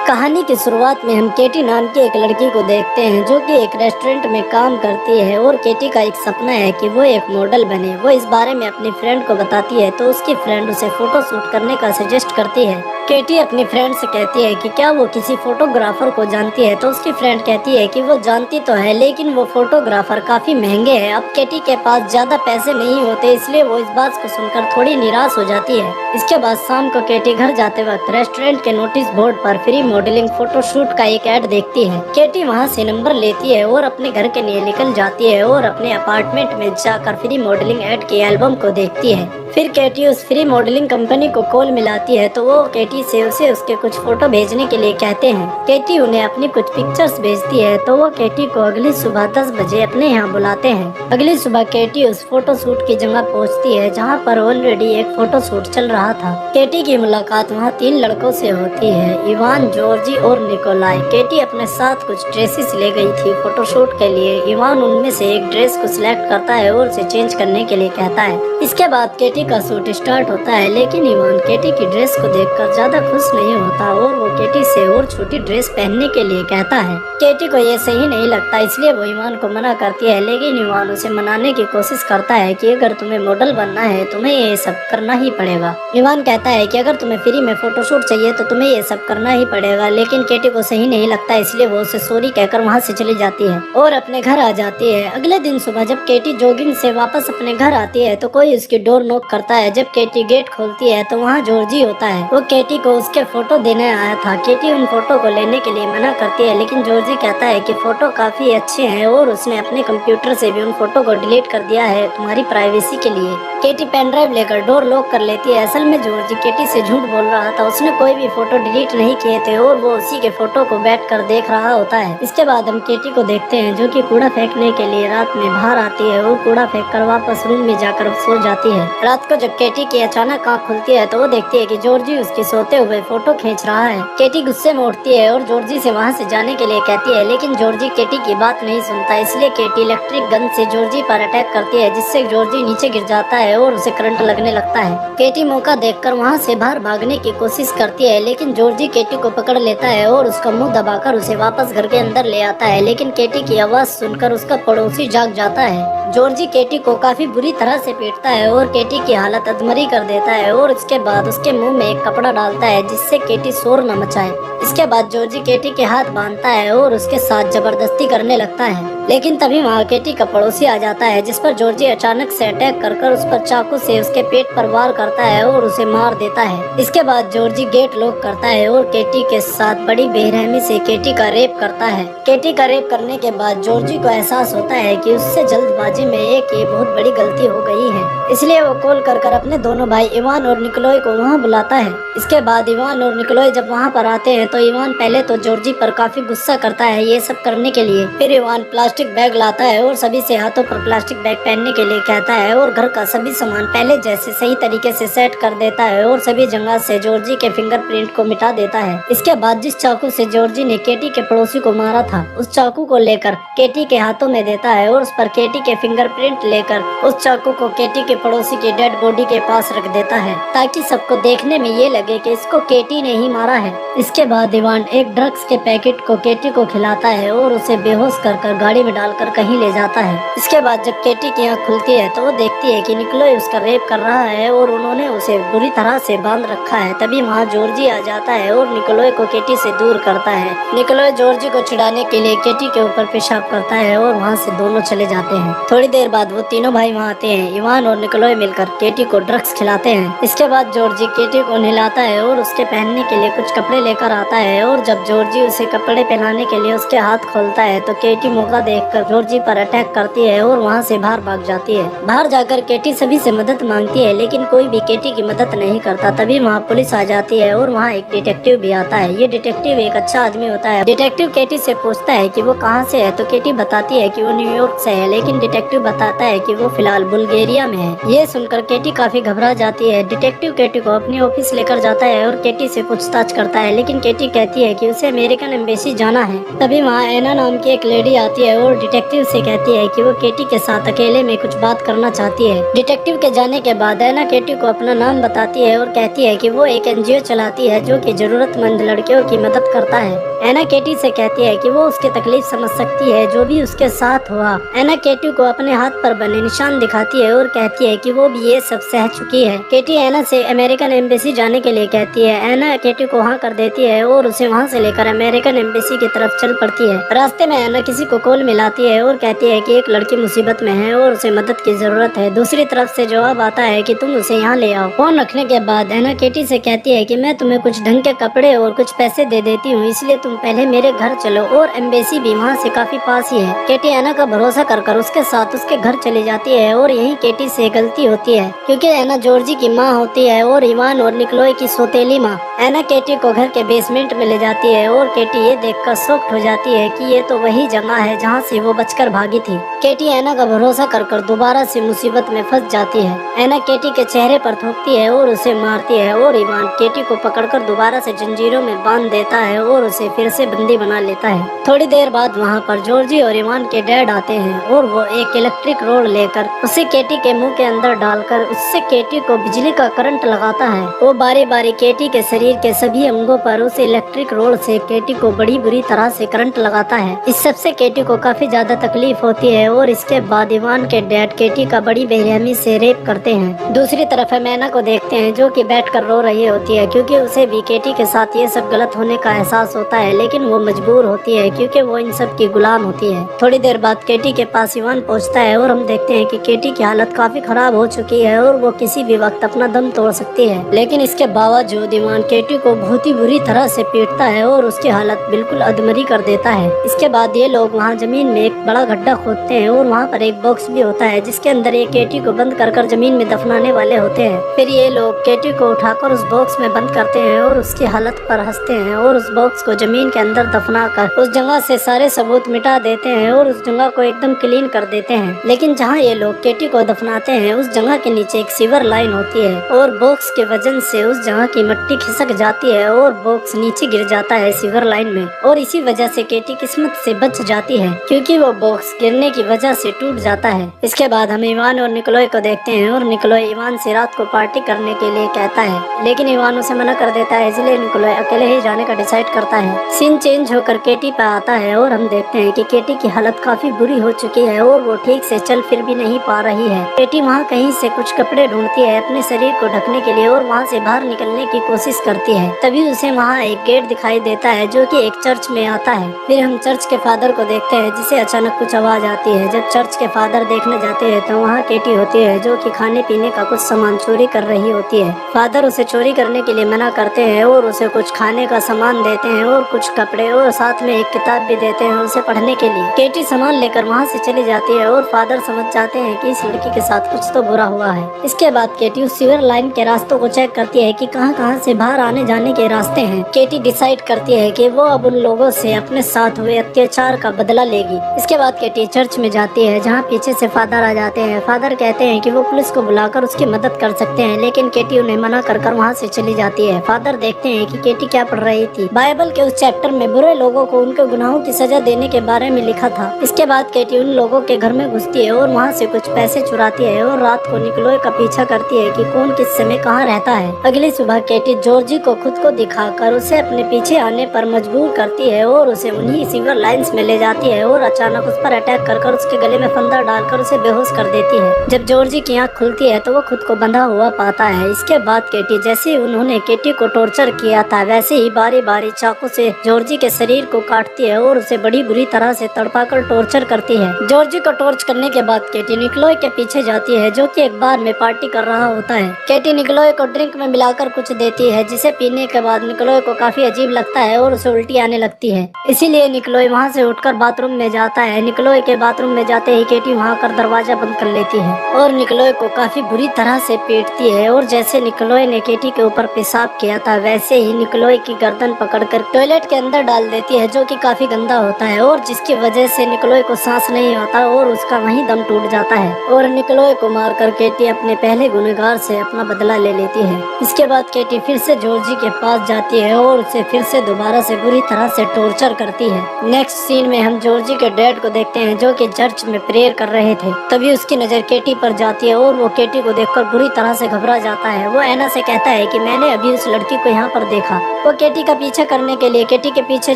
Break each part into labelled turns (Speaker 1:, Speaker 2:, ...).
Speaker 1: कहानी की शुरुआत में हम केटी नाम की एक लड़की को देखते हैं जो कि एक रेस्टोरेंट में काम करती है और केटी का एक सपना है कि वो एक मॉडल बने। वो इस बारे में अपनी फ्रेंड को बताती है तो उसकी फ्रेंड उसे फोटो शूट करने का सजेस्ट करती है। केटी अपनी फ्रेंड से कहती है कि क्या वो किसी फोटोग्राफर को जानती है, तो उसकी फ्रेंड कहती है कि वो जानती तो है लेकिन वो फोटोग्राफर काफी महंगे हैं। अब केटी के पास ज्यादा पैसे नहीं होते, इसलिए वो इस बात को सुनकर थोड़ी निराश हो जाती है। इसके बाद शाम को केटी घर जाते वक्त रेस्टोरेंट के नोटिस बोर्ड पर फ्री मॉडलिंग फोटोशूट का एक ऐड देखती है। केटी वहां से नंबर लेती है और अपने घर के लिए निकल जाती है और अपने अपार्टमेंट में जाकर फ्री मॉडलिंग ऐड की एल्बम को देखती है। फिर केटी उस फ्री मॉडलिंग कंपनी को कॉल मिलाती है तो वो केटी से उसे उसके कुछ फोटो भेजने के लिए कहते हैं। केटी उन्हें अपनी कुछ पिक्चर्स भेजती है तो वो केटी को अगली सुबह 10 बजे अपने यहाँ बुलाते हैं। अगली सुबह केटी उस फोटो शूट की जगह पहुँचती है जहाँ पर ऑलरेडी एक फोटो शूट चल रहा था। केटी की मुलाकात वहाँ 3 लड़कों से होती है, इवान, जॉर्जी और निकोलाई। केटी अपने साथ कुछ ड्रेसेस ले गई थी फोटोशूट के लिए। इवान उनमें से एक ड्रेस को सिलेक्ट करता है और उसे चेंज करने के लिए कहता है। इसके बाद केटी का शूट स्टार्ट होता है लेकिन इवान केटी की ड्रेस को देखकर ज्यादा खुश नहीं होता और वो केटी से और छोटी ड्रेस पहनने के लिए कहता है। केटी को ये सही नहीं लगता, इसलिए वो इवान को मना करती है, लेकिन इवान उसे मनाने की कोशिश करता है कि अगर तुम्हें मॉडल बनना है तुम्हें ये सब करना ही पड़ेगा। इवान कहता है कि अगर तुम्हें फ्री में फोटोशूट चाहिए तो तुम्हें ये सब करना ही पड़ेगा, लेकिन केटी को सही नहीं लगता, इसलिए वो उसे सॉरी कहकर वहाँ से चली जाती है और अपने घर आ जाती है। अगले दिन सुबह जब केटी जॉगिंग से वापस अपने घर आती है तो कोई उसकी डोर नॉक करता है। जब केटी गेट खोलती है तो वहाँ जॉर्जी होता है। वो केटी को उसके फोटो देने आया था। केटी उन फोटो को लेने के लिए मना करती है लेकिन जॉर्जी कहता है कि फोटो काफी अच्छे हैं और उसने अपने कंप्यूटर से भी उन फोटो को डिलीट कर दिया है तुम्हारी प्राइवेसी के लिए। केटी पेन ड्राइव लेकर डोर लॉक कर लेती है। असल में जॉर्जी केटी से झूठ बोल रहा था, उसने कोई भी फोटो डिलीट नहीं किए थे और वो उसी के फोटो को बैठ कर देख रहा होता है। इसके बाद हम केटी को देखते हैं जो कि कूड़ा फेंकने के लिए रात में बाहर आती है और कूड़ा फेंक कर वापस रूम में जाकर सो जाती है। रात को जब केटी की अचानक आँख खुलती है तो वो देखती है कि जॉर्जी उसकी सोते हुए फोटो खींच रहा है। केटी गुस्से में उठती है और जॉर्जी से वहाँ से जाने के लिए कहती है, लेकिन जॉर्जी केटी की बात नहीं सुनता, इसलिए केटी इलेक्ट्रिक गन से जॉर्जी पर अटैक करती है जिससे जॉर्जी नीचे गिर जाता है और उसे करंट लगने लगता है। केटी मौका देखकर वहाँ से बाहर भागने की कोशिश करती है लेकिन जॉर्जी केटी को पकड़ लेता है और उसका मुंह दबाकर उसे वापस घर के अंदर ले आता है, लेकिन केटी की आवाज सुनकर उसका पड़ोसी जाग जाता है। जॉर्जी केटी को काफी बुरी तरह से पीटता है और केटी की हालत अधमरी कर देता है और इसके बाद उसके मुंह में एक कपड़ा डालता है जिससे केटी शोर न मचाए। इसके बाद जॉर्जी केटी के हाथ बांधता है और उसके साथ जबरदस्ती करने लगता है, लेकिन तभी वहाँ केटी का पड़ोसी आ जाता है जिस पर जॉर्जी अचानक से अटैक कर उस पर चाकू से उसके पेट पर वार करता है और उसे मार देता है। इसके बाद जॉर्जी गेट लॉक करता है और केटी के साथ बड़ी बेरहमी से केटी का रेप करता है। केटी का रेप करने के बाद जॉर्जी को एहसास होता है कि उससे जल्दबाजी में एक ये बहुत बड़ी गलती हो गई है, इसलिए वो कॉल कर अपने दोनों भाई इवान और निकोलाई को वहाँ बुलाता है। इसके बाद इवान और निकोलाई जब वहाँ पर आते हैं तो इवान पहले तो जॉर्जी पर काफी गुस्सा करता है ये सब करने के लिए। फिर इवान प्लास्टिक बैग लाता है और सभी से हाथों पर प्लास्टिक बैग पहनने के लिए कहता है और घर का सभी सामान पहले जैसे सही तरीके से सेट कर देता है और सभी जगह से जॉर्जी के फिंगरप्रिंट को मिटा देता है। इसके बाद जिस चाकू से जॉर्जी ने केटी के पड़ोसी को मारा था उस चाकू को लेकर केटी के हाथों में देता है और उस पर केटी के फिंगरप्रिंट लेकर उस चाकू को केटी के पड़ोसी की डेड बॉडी के पास रख देता है ताकि सबको देखने में ये लगे कि इसको केटी ने ही मारा है। इसके बाद इवान एक ड्रग्स के पैकेट को केटी को खिलाता है और उसे बेहोश कर गाड़ी में डालकर कहीं ले जाता है। इसके बाद जब केटी की आँख खुलती है तो वो देखती है कि निकोलाई उसका रेप कर रहा है और उन्होंने उसे बुरी तरह से बांध रखा है। तभी वहाँ जॉर्जी आ जाता है और निकोलाई को केटी से दूर करता है। निकोलाई जॉर्जी को छुड़ाने के लिए केटी के ऊपर पेशाब करता है और वहाँ से दोनों चले जाते हैं। थोड़ी देर बाद वो तीनों भाई वहाँ आते हैं। इवान और निकोलाई मिलकर केटी को ड्रग्स खिलाते हैं। इसके बाद जॉर्जी केटी को नहलाता है और उसके पहनने के लिए कुछ कपड़े लेकर आता है और जब जॉर्जी उसे कपड़े पहनाने के लिए उसके हाथ खोलता है तो केटी मौका देखकर जॉर्जी पर अटैक करती है और वहाँ से बाहर भाग जाती है। बाहर जाकर केटी सभी से मदद मांगती है लेकिन कोई भी केटी की मदद नहीं करता। तभी वहाँ पुलिस आ जाती है और वहाँ एक डिटेक्टिव भी आता है। ये डिटेक्टिव एक अच्छा आदमी होता है। डिटेक्टिव केटी से पूछता है कि वो कहाँ से है तो केटी बताती है कि वो न्यूयॉर्क से है, लेकिन डिटेक्टिव बताता है कि वो फिलहाल बुल्गारिया में है। ये सुनकर केटी काफी घबरा जाती है। डिटेक्टिव केटी को अपनी ऑफिस लेकर जाता है और केटी से पूछताछ करता है, लेकिन केटी कहती है कि उसे अमेरिकन एम्बेसी जाना है। तभी वहाँ एना नाम की एक लेडी आती है और डिटेक्टिव से कहती है कि वो केटी के साथ अकेले में कुछ बात करना चाहती है। डिटेक्टिव के जाने के बाद एना केटी को अपना नाम बताती है और कहती है कि वो एक एनजीओ चलाती है जो कि जरूरतमंद लड़कियों की मदद करता है। एना केटी से कहती है कि वो उसकी तकलीफ समझ सकती है जो भी उसके साथ हुआ। एना केटी को अपने हाथ पर बने निशान दिखाती है और कहती है कि वो भी ये सब सह चुकी है। केटी एना से अमेरिकन एम्बेसी जाने के लिए कहती है। एना केटी को हाँ कर देती है और उसे वहाँ से लेकर अमेरिकन एम्बेसी की तरफ चल पड़ती है। रास्ते में एना किसी को कॉल मिलाती है और कहती है कि एक लड़की मुसीबत में है और उसे मदद की जरूरत है। दूसरी तरफ से जवाब आता है कि तुम उसे यहाँ ले आओ। फोन रखने के बाद एना केटी से कहती है कि मैं तुम्हें कुछ ढंग के कपड़े और कुछ पैसे दे देती हूँ, इसलिए तुम पहले मेरे घर चलो, और एम्बेसी भी वहाँ से काफी पास ही है। केटी एना का भरोसा कर उसके साथ उसके घर चली जाती है और यही केटी से गलती होती है क्योंकि एना जॉर्जी की माँ होती है और इवान और निकोलाई की सौतेली माँ। एना केटी को घर के बेसमेंट में ले जाती है और केटी ये देखकर शॉक्ड हो जाती है कि ये तो वही जगह है जहाँ से वो बचकर भागी थी। केटी एना का भरोसा कर दोबारा से मुसीबत में फंस जाती है। एना केटी के चेहरे पर थूकती है और उसे मारती है और इवान केटी को पकड़कर दोबारा से जंजीरों में बांध देता है और उसे फिर से बंदी बना लेता है। थोड़ी देर बाद वहाँ पर जॉर्जी और इवान के डैड आते हैं और वो एक इलेक्ट्रिक रोड लेकर उसे केटी के मुंह के अंदर डालकर उससे केटी को बिजली का करंट लगाता है। वो बारी बारी केटी के शरीर के सभी अंगों पर उस इलेक्ट्रिक रोड से केटी को बड़ी बुरी तरह से करंट लगाता है। इस सबसे केटी को काफी ज्यादा तकलीफ होती है और इसके बाद इवान के डैड केटी का बड़ी बेरहमी से रेप करते हैं। दूसरी तरफ हम एना को देखते हैं जो कि बैठकर रो रही होती है क्योंकि उसे भी केटी के साथ ये सब गलत होने का एहसास होता है, लेकिन वो मजबूर होती है क्योंकि वो इन सब की गुलाम होती है। थोड़ी देर बाद केटी के पास इवान पहुंचता है और हम देखते हैं कि केटी की हालत काफी खराब हो चुकी है और वो किसी भी वक्त अपना दम तोड़ सकती है, लेकिन इसके बावजूद इवान केटी को बहुत ही बुरी तरह से पीटता है और उसकी हालत बिल्कुल अधमरी कर देता है। इसके बाद ये लोग वहाँ जमीन में एक बड़ा गड्ढा खोदते हैं और वहाँ पर एक बॉक्स भी होता है जिसके अंदर ये केटी को बंद कर जमीन में दफनाने वाले होते हैं। फिर ये लोग केटी को उठाकर उस बॉक्स में बंद करते हैं और उसकी हालत पर हंसते हैं और उस बॉक्स को जमीन के अंदर दफना कर उस जगह से सारे सबूत मिटा देते हैं और उस जगह को एकदम क्लीन कर देते हैं। लेकिन जहाँ ये लोग केटी को दफनाते हैं उस जगह के नीचे एक सीवर लाइन होती है और बॉक्स के वजन से उस जगह की मिट्टी खिसक जाती है और बॉक्स नीचे गिर जाता है सीवर लाइन में, और इसी वजह से केटी किस्मत से बच जाती है क्योंकि वो बॉक्स गिरने की वजह से टूट जाता है। इसके बाद हम इवान और निकोलाई को देखते हैं और निकोलाई इवान से रात को पार्टी करने के लिए कहता है, लेकिन इवान उसे मना कर देता है, इसलिए निकोलाई अकेले ही जाने का डिसाइड करता है। सीन चेंज होकर केटी पे आता है और हम देखते हैं कि केटी की हालत काफी बुरी हो चुकी है और वो ठीक से चल फिर भी नहीं पा रही है। केटी वहाँ कहीं से कुछ कपड़े ढूंढती है अपने शरीर को ढकने के लिए और वहाँ से बाहर निकलने की कोशिश करती है। तभी उसे वहाँ एक गेट दिखाई देता है जो कि एक चर्च में आता है। फिर हम चर्च के फादर को देखते हैं जिसे अचानक कुछ आवाज आती है। जब चर्च के फादर देखने जाते हैं तो वहाँ केटी होती है जो कि खाने पीने का कुछ सामान चोरी कर रही होती है। फादर उसे चोरी करने के लिए मना करते हैं और उसे कुछ खाने का सामान देते हैं और कुछ कपड़े और साथ में एक किताब भी देते हैं उसे पढ़ने के लिए। केटी सामान लेकर वहाँ से चली जाती है और फादर समझ जाते हैं कि इस लड़की के साथ कुछ तो बुरा हुआ है। इसके बाद केटी उस सीवर लाइन के रास्तों को चेक करती है कि कहाँ से बाहर आने जाने के रास्ते हैं। केटी डिसाइड करती है कि वो अब उन लोगों से अपने साथ हुए अत्याचार का बदला लेगी। इसके बाद केटी चर्च में जाती है जहाँ पीछे से फादर आ जाते हैं। फादर कहते हैं कि वो पुलिस को बुलाकर उसकी मदद कर सकते हैं, लेकिन केटी उन्हें मना कर वहाँ से चली जाती है। फादर देखते हैं कि केटी क्या पढ़ रही थी। बाइबल के उस चैप्टर में बुरे लोगों को उनके गुनाहों की सजा देने के बारे में लिखा था। इसके बाद केटी उन लोगों के घर में घुसती है और वहाँ से कुछ पैसे चुराती है और रात को निकोलाई का पीछा करती है कि कौन किस समय कहाँ रहता है। अगली सुबह केटी जॉर्जी को खुद को दिखाकर उसे अपने पीछे आने पर मजबूर करती है और उसे उन्हीं सीवर लाइंस में ले जाती है और अचानक उस पर अटैक कर उसके गले में फंदा डालकर उसे बेहोश कर देती है। जब जॉर्जी की आँख खुलती है तो वो खुद को बंधा हुआ पाता है। इसके बाद केटी जैसे उन्होंने केटी को टॉर्चर किया था वैसे ही बारी बारी चाकू से जॉर्जी के शरीर को काटती है और उसे बड़ी बुरी तरह से तड़पाकर टॉर्चर करती है। जॉर्जी को टॉर्च करने के बाद केटी निकोलाई के पीछे जाती है जो कि एक बार में पार्टी कर रहा होता है। केटी निकोलाई को ड्रिंक में मिलाकर कुछ देती है जिसे पीने के बाद निकोलाई को काफी अजीब लगता है और उसे उल्टी आने लगती है। इसीलिए निकोलाई वहाँ से उठकर बाथरूम में जाता है। निकोलाई के बाथरूम में जाते ही केटी वहाँ कर दरवाजा बंद कर लेती है और निकोलाई को काफी बुरी तरह से पीटती है और जैसे निकोलाई ने केटी के ऊपर पेशाब किया था वैसे ही निकोलाई की गर्दन पकड़कर टॉयलेट के अंदर डाल देती है जो कि काफी गंदा होता है और जिसकी वजह से निकोलाई को सांस नहीं आता और उसका वहीं दम टूट जाता है और निकोलाई को मारकर केटी अपने पहले गुनहगार से अपना बदला ले लेती है। इसके बाद केटी फिर से जॉर्जी के पास जाती है और उसे फिर से दोबारा से बुरी तरह से टॉर्चर करती है। नेक्स्ट सीन में हम जॉर्जी के डैड को देखते हैं जो कि चर्च में प्रेयर कर रहे थे। तभी उसकी नजर केटी पर जाती है और वो केटी को देखकर बुरी तरह से घबरा जाता है। वो एना से कहता है कि मैंने अभी उस लड़की को यहाँ पर देखा। वो केटी का पीछा करने के लिए केटी के पीछे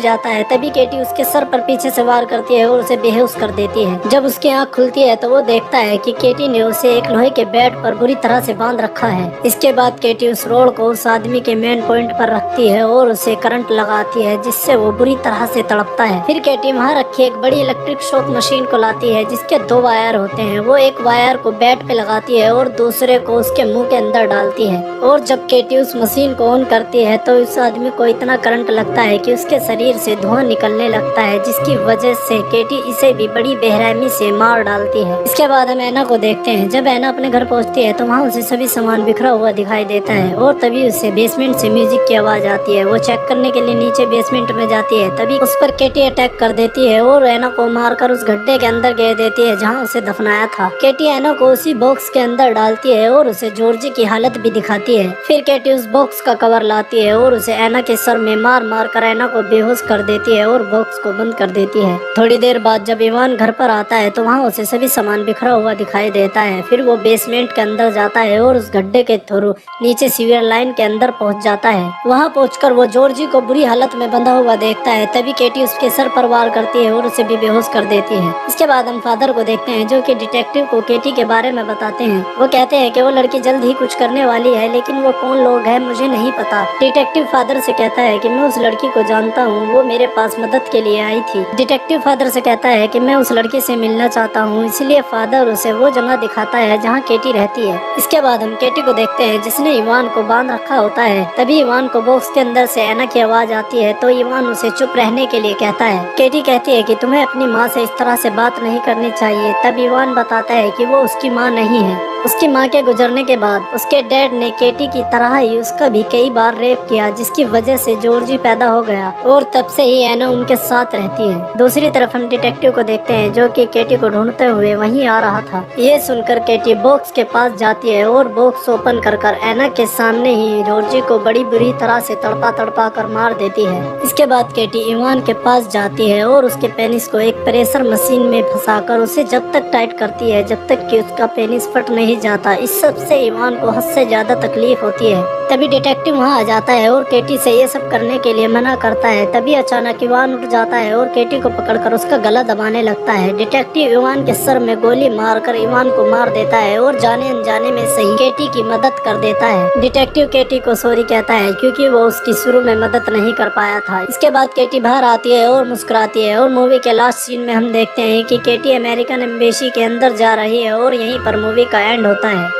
Speaker 1: जाता है। तभी केटी उसके सर पर पीछे से वार करती है और उसे बेहोश कर देती है। जब उसकी आँख खुलती है तो वो देखता है कि केटी ने उसे एक लोहे के बेड पर बुरी तरह से बांध रखा है। इसके बाद केटी उस रोड को उस आदमी के मेन पॉइंट पर रखती है और उसे करंट लगाती है जिससे वो बुरी तरह से तड़पता है। फिर केटी वहाँ रखी एक बड़ी इलेक्ट्रिक शॉक मशीन को लाती है जिसके 2 वायर होते हैं। वो एक वायर को बेड पे लगाती है और दूसरे को उसके मुंह के अंदर डालती है। और जब केटी उस मशीन को ऑन करती है तो उस आदमी को इतना करंट लगता है कि उसके शरीर से धुआं निकलने लगता है, जिसकी वजह से केटी इसे भी बड़ी बेरहमी से मार डालती है। इसके बाद हम ऐना को देखते हैं। जब ऐना अपने घर पहुंचती है तो वहाँ उसे सभी सामान बिखरा हुआ दिखाई देता है और तभी उसे बेसमेंट से म्यूजिक की आवाज आती है। वो चेक करने के लिए नीचे बेसमेंट में जाती है। तभी उस पर केटी अटैक कर देती है और ऐना को मारकर उस गड्ढे के अंदर गिरा देती है जहाँ उसे दफनाया था। केटी ऐना को उसी बॉक्स के अंदर डालती है और उसे जॉर्जी की हालत भी दिखाती है। फिर केटी उस बॉक्स का कवर लाती है और उसे ऐना के सर में मार मार कर ऐना को बेहोश कर देती है और बॉक्स को बंद कर देती है। थोड़ी देर बाद जब इवान घर पर आता है तो वहाँ उसे सभी सामान बिखरा हुआ दिखाई देता है। फिर वो बेसमेंट के अंदर जाता है और उस गड्ढे के थ्रू नीचे सीवर लाइन के अंदर पहुँच जाता है। वहाँ पहुँचकर वो जॉर्जी को बुरी हालत में बंधा हुआ देखता है। तभी केटी उसके सर पर वार करती है और उसे भी बेहोश कर देती है। इसके बाद हम फादर को देखते हैं जो कि डिटेक्टिव को केटी के बारे में बताते हैं। वो कहते हैं कि वो लड़की जल्द ही कुछ करने वाली है, लेकिन वो कौन लोग हैं मुझे नहीं पता। डिटेक्टिव फादर से कहता है कि मैं उस लड़की को जानता हूँ, वो मेरे पास मदद के लिए आई थी। डिटेक्टिव फादर से कहता है कि मैं उस लड़की से मिलना चाहता हूँ, इसलिए फादर उसे वो जगह दिखाता है जहाँ केटी रहती है। इसके बाद हम केटी को देखते हैं जिसने इवान को बांध रखा होता है। तभी इवान को बॉक्स के अंदर से ऐना की आवाज आती है तो इवान उसे चुप रहने के लिए कहता है। केटी कहती है कि तुम्हें अपनी माँ से इस तरह से बात नहीं करनी चाहिए। तब इवान बताता है कि वो उसकी माँ नहीं है। उसकी माँ के गुजरने के बाद उसके डैड ने केटी की तरह ही उसका भी कई बार रेप किया, जिसकी वजह से जॉर्जी पैदा हो गया और तब से ही ऐना उनके साथ रहती है। दूसरी तरफ हम डिटेक्टिव को देखते हैं जो कि केटी को ढूंढते हुए वहीं आ रहा था। ये सुनकर केटी बॉक्स के पास जाती है और बॉक्स ओपन कर ऐना के सामने ही जॉर्जी को बड़ी बुरी तरह से तड़पा तड़पा कर मार देती है। इसके बाद केटी इवान के पास जाती है और उसके पेनिस को एक प्रेशर मशीन में फंसाकर उसे जब तक टाइट करती है जब तक कि उसका पेनिस फट नहीं जाता। इस सब से इवान को हद से ज्यादा तकलीफ होती है। तभी डिटेक्टिव वहाँ आ जाता है और केटी से ये सब करने के लिए मना करता है। तभी अचानक इवान उठ जाता है और केटी को पकड़कर उसका गला दबाने लगता है। डिटेक्टिव इवान के सर में गोली मारकर इवान को मार देता है और जाने अनजाने में सही केटी की मदद कर देता है। डिटेक्टिव केटी को सॉरी कहता है क्योंकि वो उसकी शुरू में मदद नहीं कर पाया था। इसके बाद केटी बाहर आती है और मुस्कुराती है और मूवी के लास्ट सीन में हम देखते हैं कि केटी अमेरिकन एम्बेसी के अंदर जा रही है और यहीं पर मूवी का एंड होता है।